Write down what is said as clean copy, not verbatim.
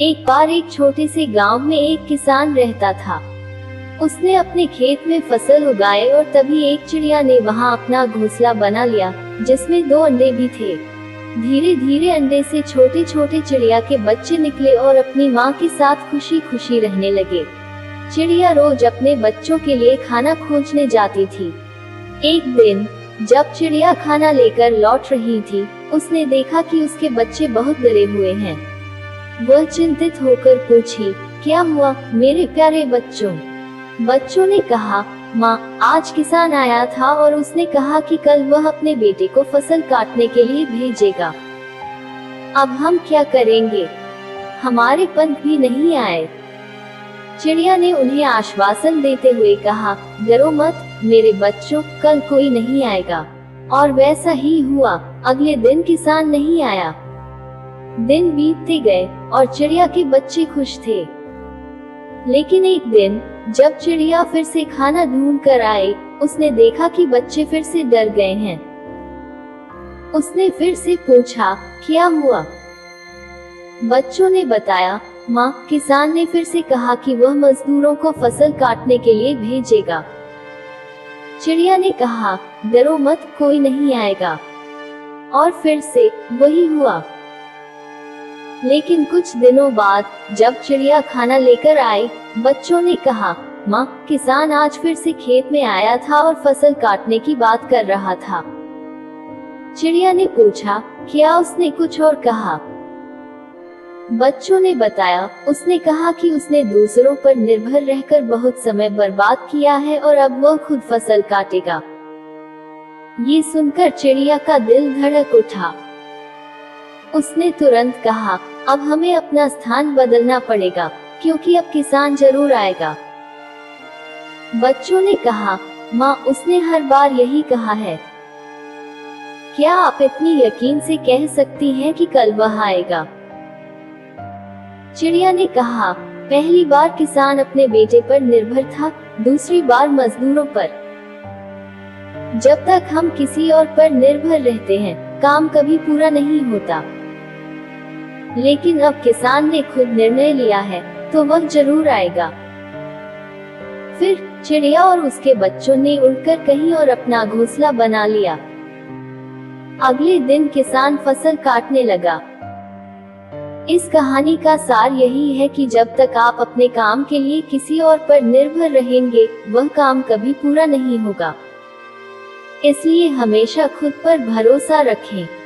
एक बार एक छोटे से गांव में एक किसान रहता था। उसने अपने खेत में फसल उगाए और तभी एक चिड़िया ने वहां अपना घोंसला बना लिया, जिसमें 2 अंडे भी थे। धीरे धीरे अंडे से छोटे छोटे चिड़िया के बच्चे निकले और अपनी माँ के साथ खुशी खुशी रहने लगे। चिड़िया रोज अपने बच्चों के लिए खाना खोजने जाती थी। एक दिन जब चिड़िया खाना लेकर लौट रही थी, उसने देखा कि उसके बच्चे बहुत डरे हुए हैं। वह चिंतित होकर पूछी, क्या हुआ मेरे प्यारे बच्चों? बच्चों ने कहा, माँ, आज किसान आया था और उसने कहा कि कल वह अपने बेटे को फसल काटने के लिए भेजेगा। अब हम क्या करेंगे? हमारे पंख भी नहीं आए। चिड़िया ने उन्हें आश्वासन देते हुए कहा, डरो मत मेरे बच्चों, कल कोई नहीं आएगा। और वैसा ही हुआ। अगले दिन किसान नहीं आया। दिन बीतते गए और चिड़िया के बच्चे खुश थे। लेकिन एक दिन जब चिड़िया फिर से खाना ढूंढ कर आई, उसने देखा कि बच्चे फिर से डर गए हैं। उसने फिर से पूछा, क्या हुआ? बच्चों ने बताया, माँ, किसान ने फिर से कहा कि वह मजदूरों को फसल काटने के लिए भेजेगा। चिड़िया ने कहा, डरो मत, कोई नहीं आएगा। और फिर से वही हुआ। लेकिन कुछ दिनों बाद जब चिड़िया खाना लेकर आई, बच्चों ने कहा, माँ, किसान आज फिर से खेत में आया था और फसल काटने की बात कर रहा था। चिड़िया ने पूछा, क्या उसने कुछ और कहा? बच्चों ने बताया, उसने कहा कि उसने दूसरों पर निर्भर रहकर बहुत समय बर्बाद किया है और अब वह खुद फसल काटेगा। ये सुनकर चिड़िया का दिल धड़क उठा। उसने तुरंत कहा, अब हमें अपना स्थान बदलना पड़ेगा, क्योंकि अब किसान जरूर आएगा। बच्चों ने कहा, माँ, उसने हर बार यही कहा है। क्या आप इतनी यकीन से कह सकती हैं कि कल वह आएगा? चिड़िया ने कहा, पहली बार किसान अपने बेटे पर निर्भर था, दूसरी बार मजदूरों पर। जब तक हम किसी और पर निर्भर रहते हैं, काम कभी पूरा नहीं होता। लेकिन अब किसान ने खुद निर्णय लिया है, तो वह जरूर आएगा। फिर चिड़िया और उसके बच्चों ने उड़कर कहीं और अपना घोंसला बना लिया। अगले दिन किसान फसल काटने लगा। इस कहानी का सार यही है कि जब तक आप अपने काम के लिए किसी और पर निर्भर रहेंगे, वह काम कभी पूरा नहीं होगा। इसलिए हमेशा खुद पर भरोसा रखें।